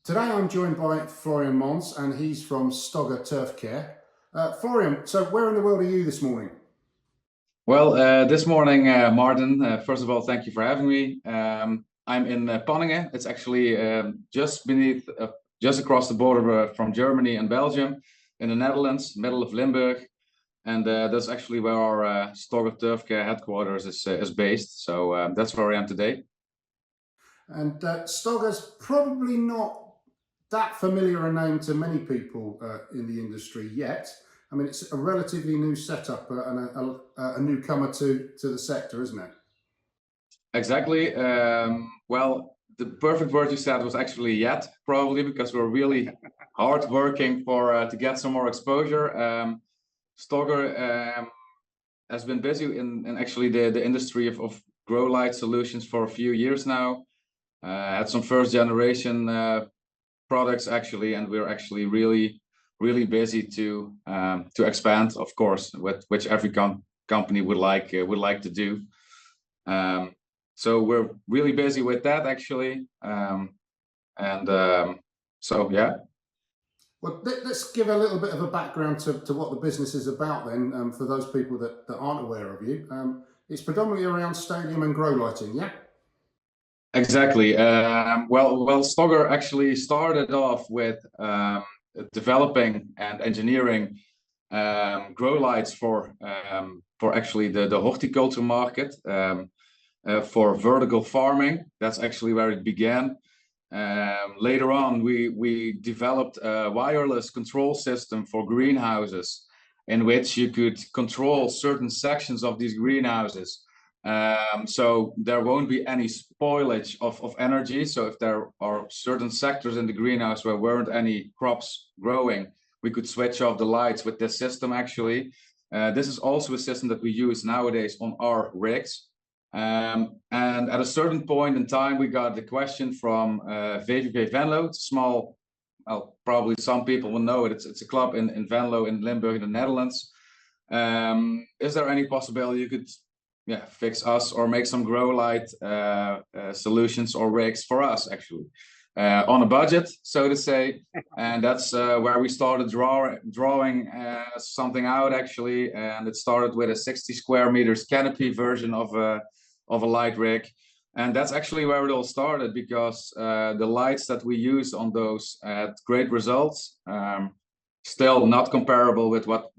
Today I'm joined by Florian Mans and he's from Stogger Turf Care. Florian, so where in the world are you this morning? Well, this morning, Martin, first of all, thank you for having me. I'm in Panningen. It's actually just across the border from Germany and Belgium in the Netherlands, middle of Limburg. And that's actually where our Stogger Turf Care headquarters is based. So that's where I am today. And Stogger's probably not that familiar a name to many people in the industry yet. I mean, it's a relatively new setup and a newcomer to the sector, isn't it? Exactly. Well, the perfect word you said was actually yet, probably because we're really hard working for to get some more exposure. Stogger has been busy in actually the industry of grow light solutions for a few years now. Had some first generation products actually, and we're actually really busy to expand, of course, which every company would like to do. So we're really busy with that actually, so yeah. Well, let's give a little bit of a background to what the business is about then, for those people that aren't aware of you. It's predominantly around stadium and grow lighting, yeah? Exactly. Well, Stogger actually started off with developing and engineering grow lights for actually the horticulture market, for vertical farming. That's actually where it began. Later on, we developed a wireless control system for greenhouses in which you could control certain sections of these greenhouses. So there won't be any spoilage of energy. So if there are certain sectors in the greenhouse where weren't any crops growing, we could switch off the lights with this system actually. This is also a system that we use nowadays on our rigs. And at a certain point in time, we got the question from VVV Venlo. It's small, well, probably some people will know it. It's a club in Venlo in Limburg in the Netherlands. Is there any possibility you could fix us or make some grow light solutions or rigs for us actually on a budget, so to say? And that's where we started drawing something out actually. And it started with a 60 square meters canopy version of a light rig. And that's actually where it all started, because the lights that we use on those had great results. Still not comparable with what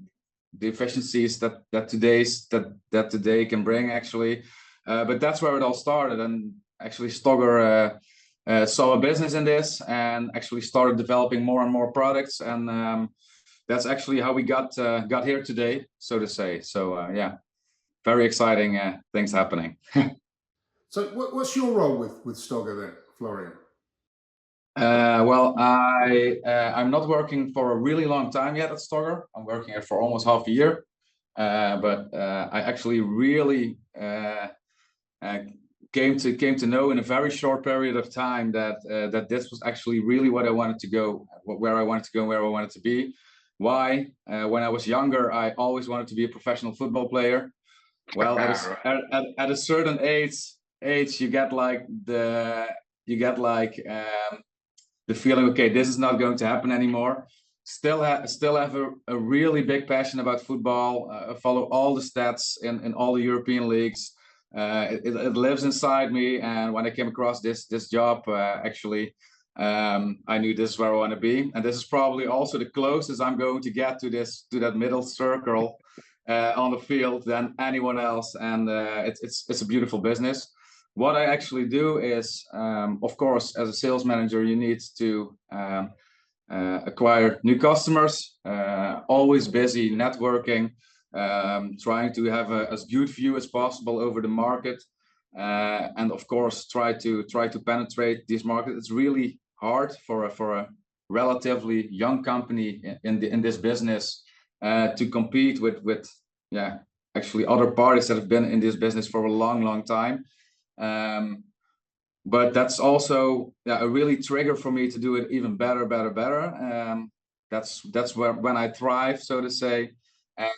the efficiencies that today can bring actually, but that's where it all started. And actually Stogger saw a business in this and actually started developing more and more products, and that's actually how we got here today, so to say. So yeah, very exciting things happening. So what's your role with Stogger then, Florian? Well, I'm not working for a really long time yet at Stogger. I'm working here for almost half a year, but I actually really came to know in a very short period of time that this was actually really what I wanted to go, where I wanted to go, where I wanted to be. Why? When I was younger, I always wanted to be a professional football player. Well, at a certain age, you get like the feeling, okay, this is not going to happen anymore. Still have a really big passion about football. Follow all the stats in all the European leagues. It lives inside me. And when I came across this job, actually, I knew this is where I want to be. And this is probably also the closest I'm going to get to that middle circle on the field than anyone else. And it's a beautiful business. What I actually do is, of course, as a sales manager, you need to acquire new customers, always busy networking, trying to have as good view as possible over the market, and of course try to penetrate this market. It's really hard for a relatively young company in this business to compete with actually other parties that have been in this business for a long time. But that's also a really trigger for me to do it even better. That's where when I thrive, so to say, and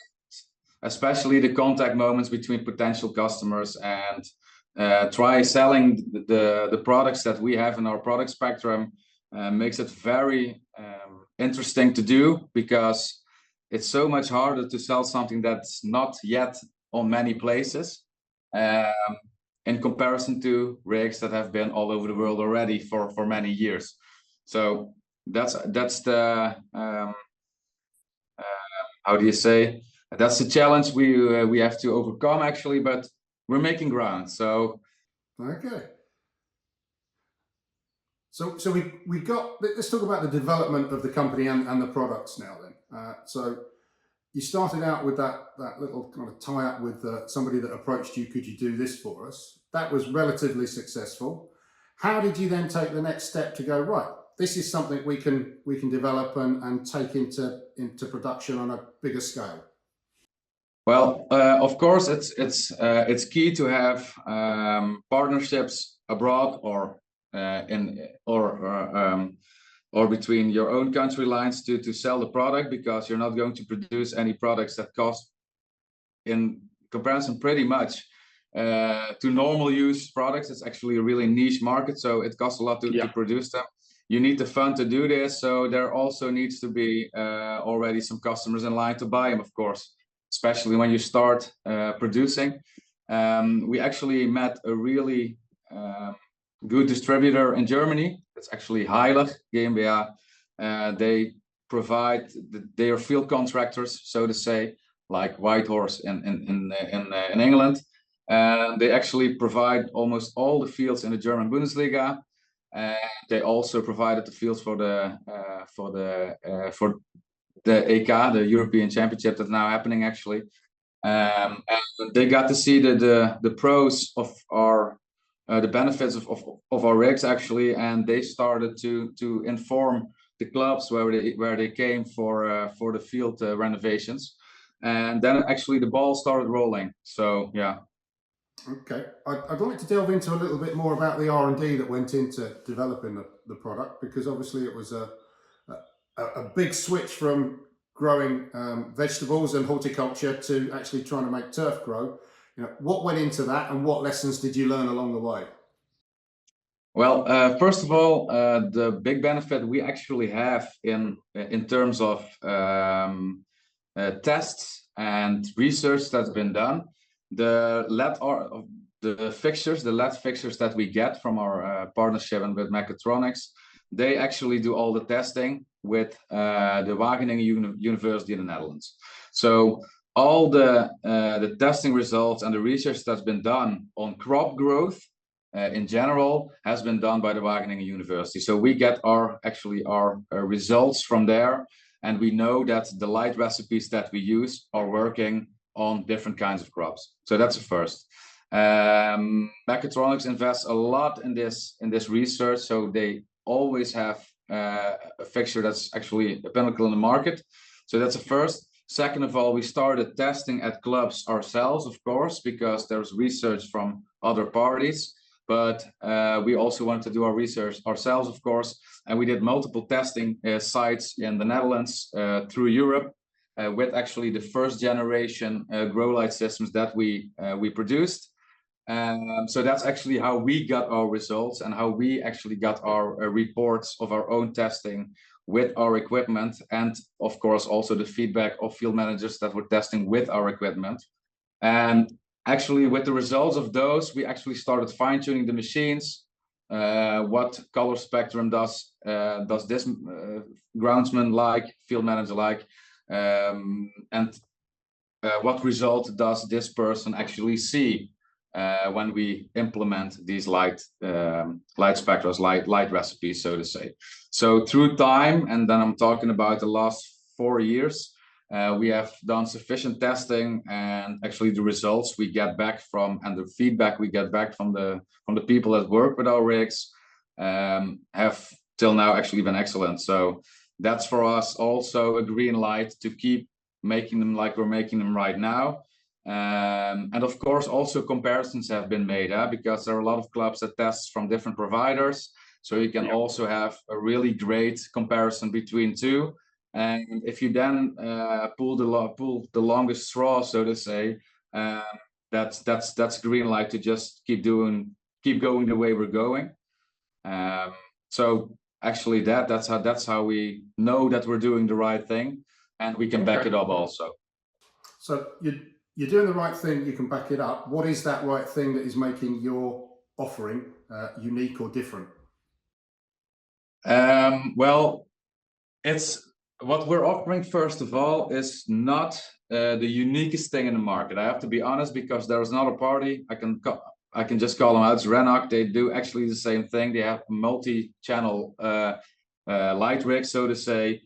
especially the contact moments between potential customers, and try selling the products that we have in our product spectrum makes it very interesting to do, because it's so much harder to sell something that's not yet on many places, in comparison to rigs that have been all over the world already for many years. So that's the how do you say, that's the challenge we have to overcome, actually, but we're making ground. So okay. So we got, let's talk about the development of the company and the products now then. So you started out with that little kind of tie up with somebody that approached you, could you do this for us? That was relatively successful. How did you then take the next step to go, right, this is something we can develop and take into production on a bigger scale? well, of course, it's key to have partnerships abroad, or or between your own country lines to sell the product, because you're not going to produce any products that cost, in comparison, pretty much to normal use products. It's actually a really niche market, so it costs a lot to produce them. You need the fund to do this, so there also needs to be already some customers in line to buy them, of course, especially when you start producing. We actually met a really good distributor in Germany. It's actually Heilig GmbH. They are field contractors, so to say, like Whitehorse in England. They actually provide almost all the fields in the German Bundesliga. They also provided the fields for the EK, the European Championship, that's now happening, actually. And they got to see the pros of our the benefits of our rigs, actually, and they started to inform the clubs where they came for the field renovations, and then actually the ball started rolling. So yeah. Okay, I'd like to delve into a little bit more about the R&D that went into developing the product, because obviously it was a big switch from growing vegetables and horticulture to actually trying to make turf grow. You know, what went into that, and what lessons did you learn along the way? Well, first of all, the big benefit we actually have in terms of tests and research that's been done, the LED fixtures that we get from our partnership and with Mechatronics, they actually do all the testing with the Wageningen University in the Netherlands. So all the testing results and the research that's been done on crop growth in general has been done by the Wageningen University. So we get our results from there, and we know that the light recipes that we use are working on different kinds of crops. So that's the first. Mechatronics invests a lot in this research, so they always have a fixture that's actually a pinnacle in the market. So that's the first. Second of all, we started testing at clubs ourselves, of course, because there's research from other parties. But we also wanted to do our research ourselves, of course, and we did multiple testing sites in the Netherlands, through Europe, with actually the first generation grow light systems that we produced. So that's actually how we got our results, and how we actually got our reports of our own testing with our equipment, and of course also the feedback of field managers that were testing with our equipment. And actually, with the results of those, we actually started fine-tuning the machines. What color spectrum does this groundsman like, field manager like, and what result does this person actually see when we implement these light spectrums, light recipes, so to say. So through time, and then I'm talking about the last 4 years, we have done sufficient testing, and actually the results we get back from, and the feedback we get back from the people that work with our rigs, have till now actually been excellent. So that's for us also a green light to keep making them like we're making them right now. And of course also comparisons have been made, because there are a lot of clubs that test from different providers, so you can also have a really great comparison between two. And if you then pull the longest straw, so to say, that's green light to just keep going the way we're going. So actually that's how we know that we're doing the right thing, and we can back it up also. So you're doing the right thing, you can back it up. What is that right thing that is making your offering unique or different? Well, it's what we're offering, first of all, is not the uniquest thing in the market. I have to be honest, because there's another party, I can just call them out. It's Renac. They do actually the same thing. They have multi-channel light rigs, so to say.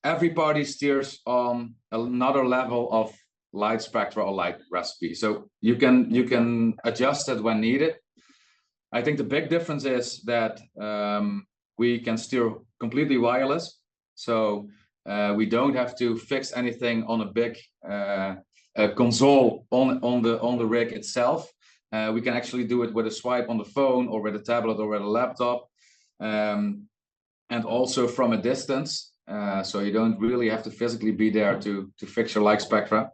Every party steers on another level of light spectra or light recipe, so you can adjust it when needed. I think the big difference is that we can steer completely wireless, so we don't have to fix anything on a big console on the rig itself. We can actually do it with a swipe on the phone or with a tablet or with a laptop, and also from a distance. So you don't really have to physically be there to fix your light spectra.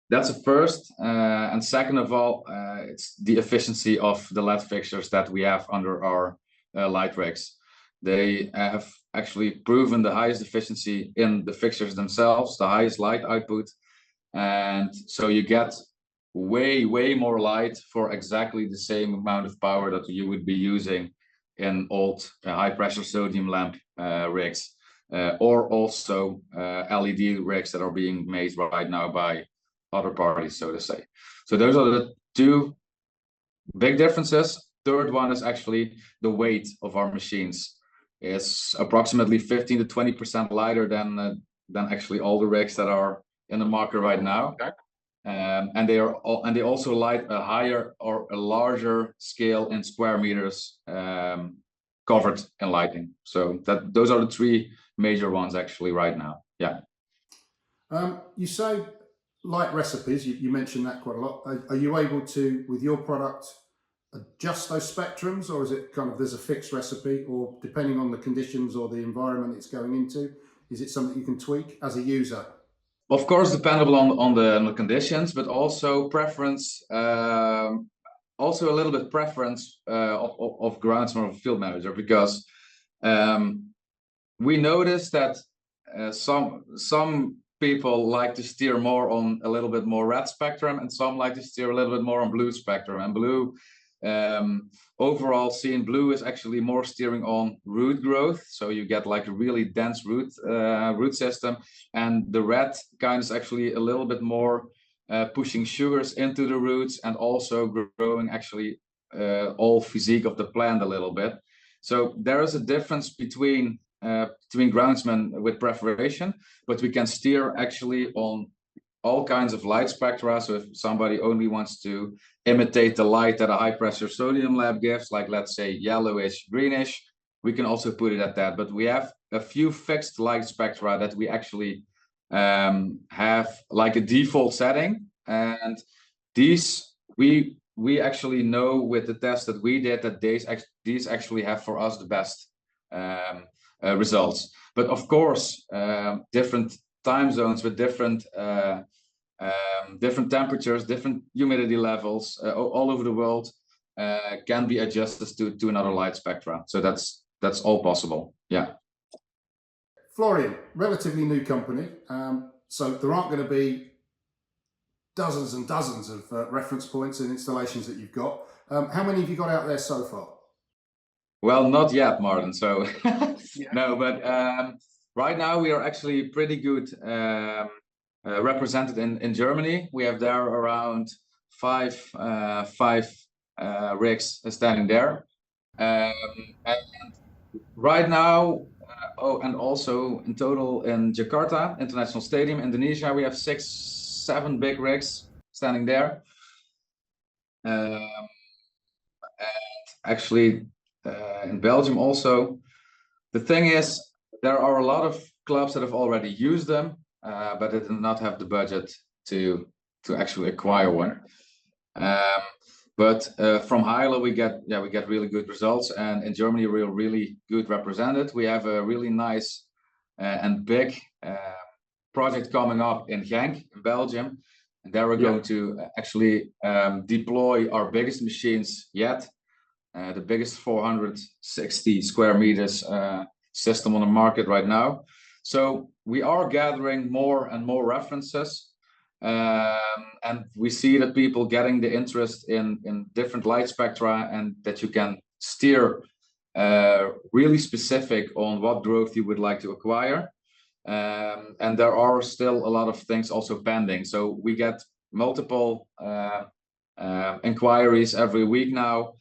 That's a first, and second of all, it's the efficiency of the LED fixtures that we have under our light rigs. They have actually proven the highest efficiency in the fixtures themselves, the highest light output, and so you get way more light for exactly the same amount of power that you would be using in old high pressure sodium lamp rigs, or also LED rigs that are being made right now by other parties, so to say. So those are the two big differences. Third one is actually the weight of our machines. It's approximately 15 to 20% lighter than actually all the rigs that are in the market right now. Okay. And they also light a higher or a larger scale in square meters covered in lighting. So those are the three major ones actually right now. Yeah. You say light recipes, you mentioned that quite a lot. Are you able to, with your product, adjust those spectrums, or is it kind of there's a fixed recipe, or depending on the conditions or the environment it's going into, is it something you can tweak as a user? Of course, dependable on the conditions, but also preference, also a little bit preference of groundsman or field manager, because we noticed that some people like to steer more on a little bit more red spectrum, and some like to steer a little bit more on blue spectrum. And blue, overall seen, blue is actually more steering on root growth, so you get like a really dense root system, and the red kind is actually a little bit more pushing sugars into the roots, and also growing actually all physique of the plant a little bit. So there is a difference between groundsmen with preparation, but we can steer actually on all kinds of light spectra. So if somebody only wants to imitate the light that a high pressure sodium lamp gives, like let's say yellowish, greenish, we can also put it at that. But we have a few fixed light spectra that we actually have like a default setting, and these we actually know with the test that we did that these actually have for us the best results. But of course, different time zones with different temperatures, different humidity levels all over the world can be adjusted to another light spectra. So that's all possible. Yeah. Florian, relatively new company, so there aren't going to be dozens and dozens of reference points and installations that you've got. How many have you got out there so far? Well, not yet, Martin. So no, but right now we are actually pretty good represented in Germany. We have there around five rigs standing there, and right now, and also in total in Jakarta International Stadium, Indonesia, we have 6-7 big rigs standing there, and actually in Belgium also. The thing is, there are a lot of clubs that have already used them, but they do not have the budget to actually acquire one. But from Heile we get really good results, and in Germany we're really good represented. We have a really nice and big project coming up in Genk, in Belgium, and there we're going to actually deploy our biggest machines yet. the biggest 460 square meters system on the market right now. So we are gathering more and more references, and we see that people getting the interest in different light spectra, and that you can steer really specific on what growth you would like to acquire. And there are still a lot of things also pending. So we get multiple inquiries every week now.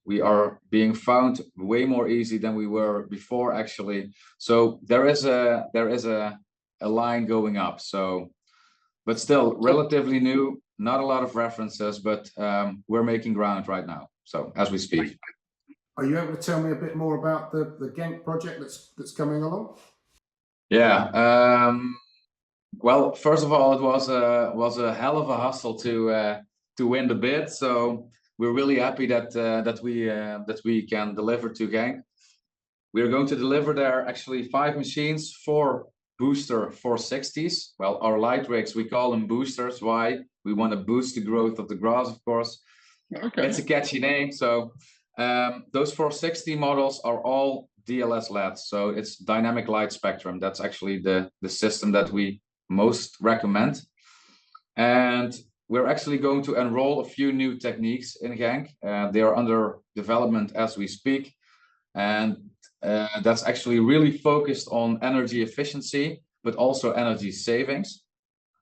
We are being found way more easy than we were before, actually. So there is a line going up. So, but still relatively new, not a lot of references, but we're making ground right now. So as we speak. Are you able to tell me a bit more about the Genk project that's coming along? Yeah. Well, first of all, it was a hell of a hustle to win the bid. So we're really happy that we can deliver to Genk. We are going to deliver there actually 5 machines, 4 booster 460s. Well, our light rigs, we call them boosters. Why? We want to boost the growth of the grass, of course. Okay. It's a catchy name. So those 460 models are all DLS LEDs. So it's dynamic light spectrum. That's actually the system that we most recommend. And we're actually going to enroll a few new techniques in Genk. They are under development as we speak. And that's actually really focused on energy efficiency, but also energy savings.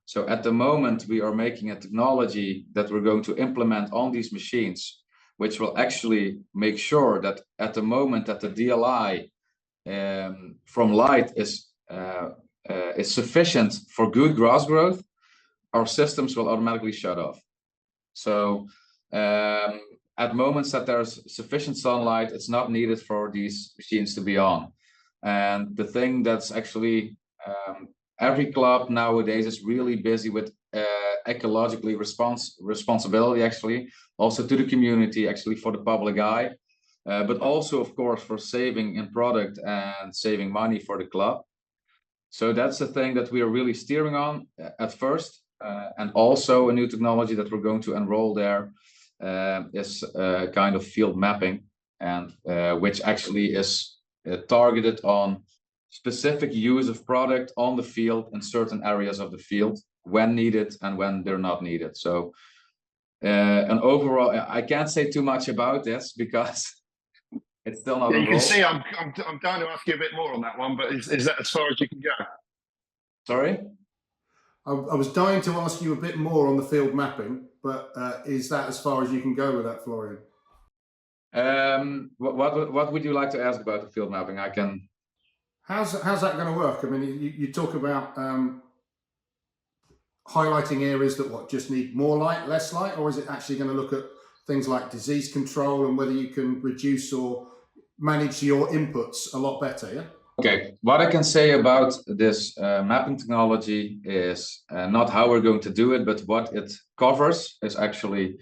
So at the moment, we are making a technology that we're going to implement on these machines, which will actually make sure that at the moment that the DLI from light is sufficient for good grass growth, our systems will automatically shut off. So at moments that there's sufficient sunlight, it's not needed for these machines to be on. And the thing that's actually every club nowadays is really busy with ecologically responsibility, actually, also to the community, actually for the public eye, but also, of course, for saving in product and saving money for the club. So that's the thing that we are really steering on at first. And also a new technology that we're going to enroll there is kind of field mapping, and which actually is targeted on specific use of product on the field in certain areas of the field when needed and when they're not needed. So and overall, I can't say too much about this because it's still not Yeah, you can enrolled. see I'm dying to ask you a bit more on that one, but is that as far as you can go? Sorry? I was dying to ask you a bit more on the field mapping, but is that as far as you can go with that, Florian? What would you like to ask about the field mapping? I can. How's that going to work? I mean, you talk about highlighting areas that just need more light, less light, or is it actually going to look at things like disease control and whether you can reduce or manage your inputs a lot better? Yeah. Okay, what I can say about this mapping technology is not how we're going to do it, but what it covers is actually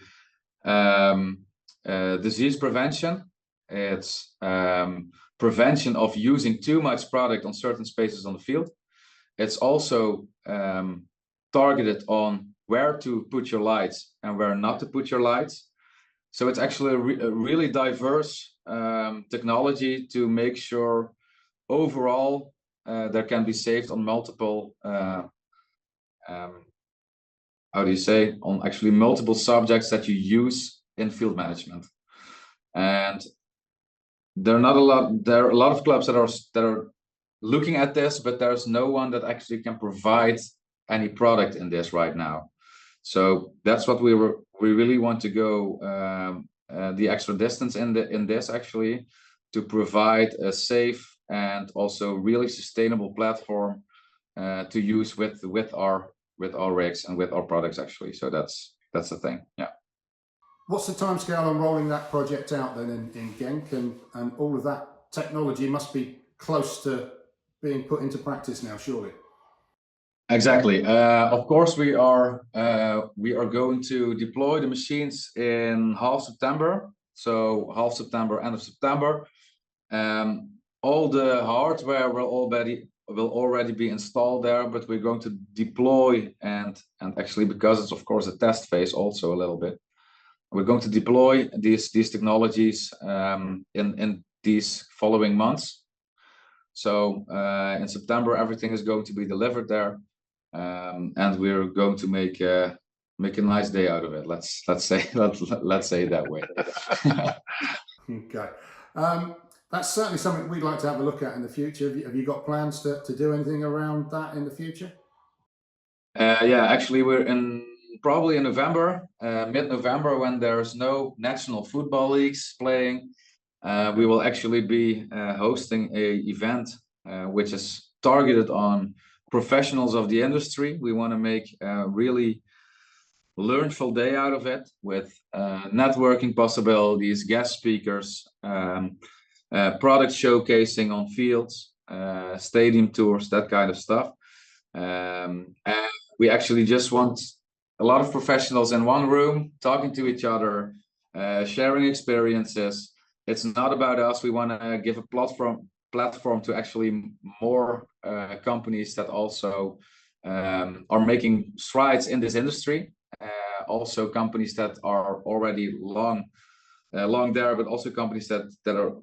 disease prevention. It's prevention of using too much product on certain spaces on the field. It's also targeted on where to put your lights and where not to put your lights. So it's actually a really diverse technology to make sure overall there can be saved on multiple how do you say, on actually multiple subjects that you use in field management. And there are a lot of clubs that are looking at this, but there's no one that actually can provide any product in this right now. So that's what we really want to go the extra distance in this actually, to provide a safe and also really sustainable platform to use with our rigs and with our products actually. So that's the thing. Yeah. What's the timescale on rolling that project out then in Genk, and all of that technology must be close to being put into practice now, surely? Exactly. Of course, we are going to deploy the machines in half September. So half September, end of September. All the hardware will already be installed there, but we're going to deploy and actually, because it's of course a test phase also a little bit. we're going to deploy these technologies in these following months. So in September, everything is going to be delivered there, and we're going to make a nice day out of it. Let's say it that way. Okay. That's certainly something we'd like to have a look at in the future. Have you got plans to do anything around that in the future? Yeah, actually, we're probably in November, mid-November, when there's no national football leagues playing. We will actually be hosting a event which is targeted on professionals of the industry. We want to make a really learnful day out of it, with networking possibilities, guest speakers, product showcasing on fields, stadium tours, that kind of stuff. And we actually just want a lot of professionals in one room talking to each other, sharing experiences. It's not about us. We want to give a platform to actually more companies that also are making strides in this industry. Also companies that are already long there, but also companies that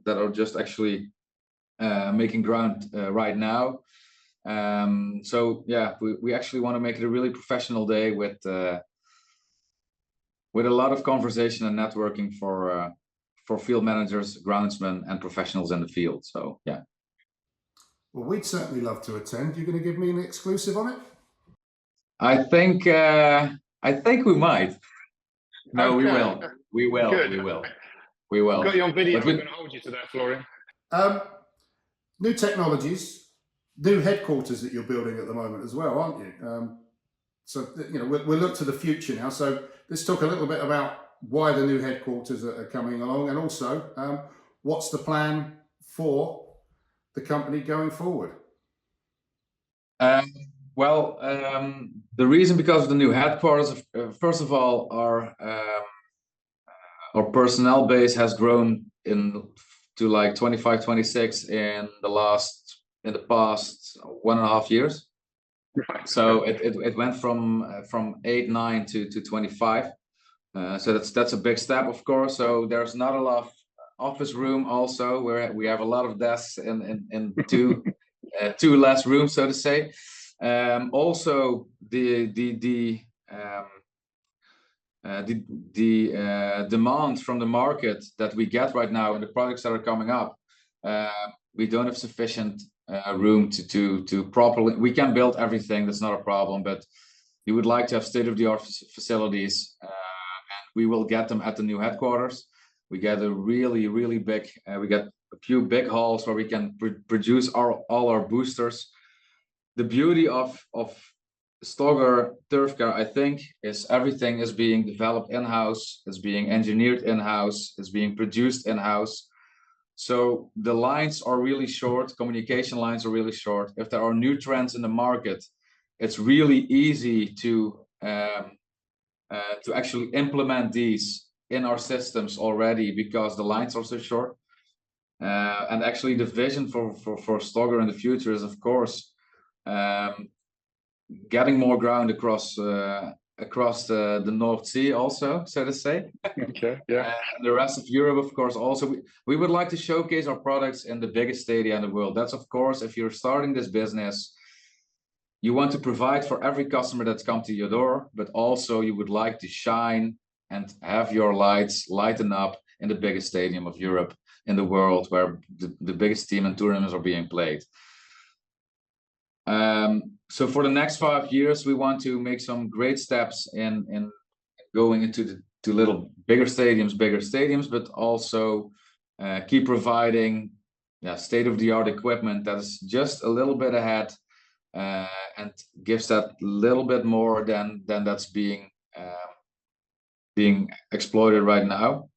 are just actually making ground right now. So yeah, we actually want to make it a really professional day with a lot of conversation and networking for field managers, groundsmen, and professionals in the field. So yeah. Well, we'd certainly love to attend. You're going to give me an exclusive on it? I think we might. No, Okay. we will. We will. Good. We will. We will. I've got you on video. But I'm going to hold you to that, Florian. New technologies, new headquarters that you're building at the moment as well, aren't you? So, you know, we'll look to the future now. So let's talk a little bit about why the new headquarters are coming along, and also what's the plan for the company going forward? Well, the reason, because of the new headquarters, first of all, our personnel base has grown to like 25, 26 in the past 1.5 years. Right. So it went from 8, 9 to 25. So that's a big step, of course. So there's not a lot of office room also, where we have a lot of desks in two less rooms, so to say. Also the demand from the market that we get right now, and the products that are coming up, we don't have sufficient room to properly. We can build everything, that's not a problem, but we would like to have state-of-the-art facilities, and we will get them at the new headquarters. We get a really big, we get a few big halls where we can produce all our boosters. The beauty of Stogger Turf Care, I think, is everything is being developed in-house, is being engineered in-house, is being produced in-house. So the lines are really short, communication lines are really short. If there are new trends in the market, it's really easy to actually implement these in our systems already, because the lines are so short. And actually the vision for Stogger in the future is, of course, getting more ground across the North Sea also, so to say. Okay, yeah. And the rest of Europe, of course, also. We would like to showcase our products in the biggest stadia in the world. That's, of course, if you're starting this business, you want to provide for every customer that's come to your door, but also you would like to shine and have your lights lighten up in the biggest stadium of Europe, in the world, where the biggest team and tournaments are being played. So for the next 5 years, we want to make some great steps in going into little bigger stadiums, but also keep providing state-of-the-art equipment that is just a little bit ahead, and gives that little bit more than that's being exploited right now.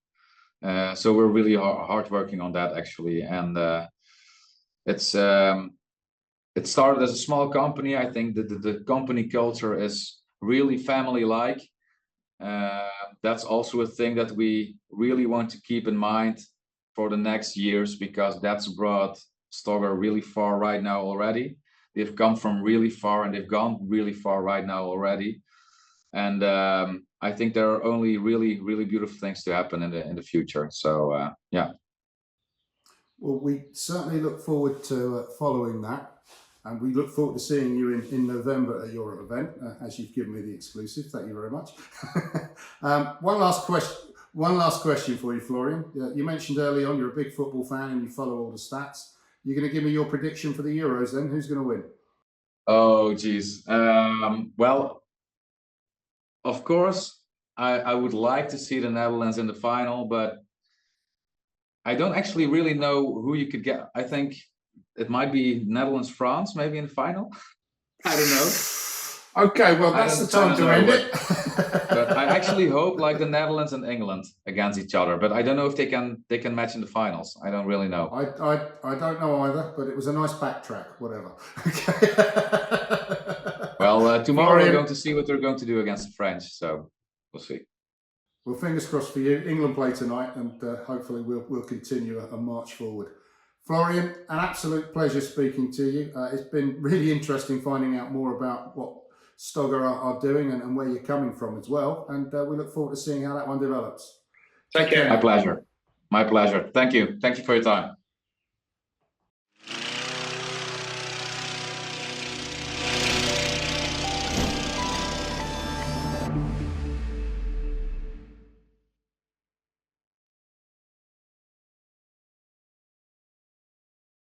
So we're really hard working on that, actually, and it started as a small company. I think that the company culture is really family-like. That's also a thing that we really want to keep in mind for the next years, because that's brought Stogger really far right now already. They've come from really far, and they've gone really far right now already. and I think there are only really beautiful things to happen in the future. So yeah. Well, we certainly look forward to following that, and we look forward to seeing you in November at your event, as you've given me the exclusive. Thank you very much. One last question for you, Florian. You mentioned early on you're a big football fan and you follow all the stats. You're going to give me your prediction for the Euros then? Who's going to win? Oh, geez. Well, of course, I would like to see the Netherlands in the final, but I don't actually really know who you could get. I think it might be Netherlands-France, maybe in the final. I don't know. Okay, well, that's the time to end it. But I actually hope like the Netherlands and England against each other. But I don't know if they can match in the finals. I don't really know. I don't know either, but it was a nice backtrack, whatever. Okay. Well, tomorrow Florian, we're going to see what they're going to do against the French. So we'll see. Well, fingers crossed for you. England play tonight, and hopefully we'll continue a march forward. Florian, an absolute pleasure speaking to you. It's been really interesting finding out more about what Stogger are doing and where you're coming from as well. And we look forward to seeing how that one develops. Take care. My pleasure. My pleasure. Thank you. Thank you for your time.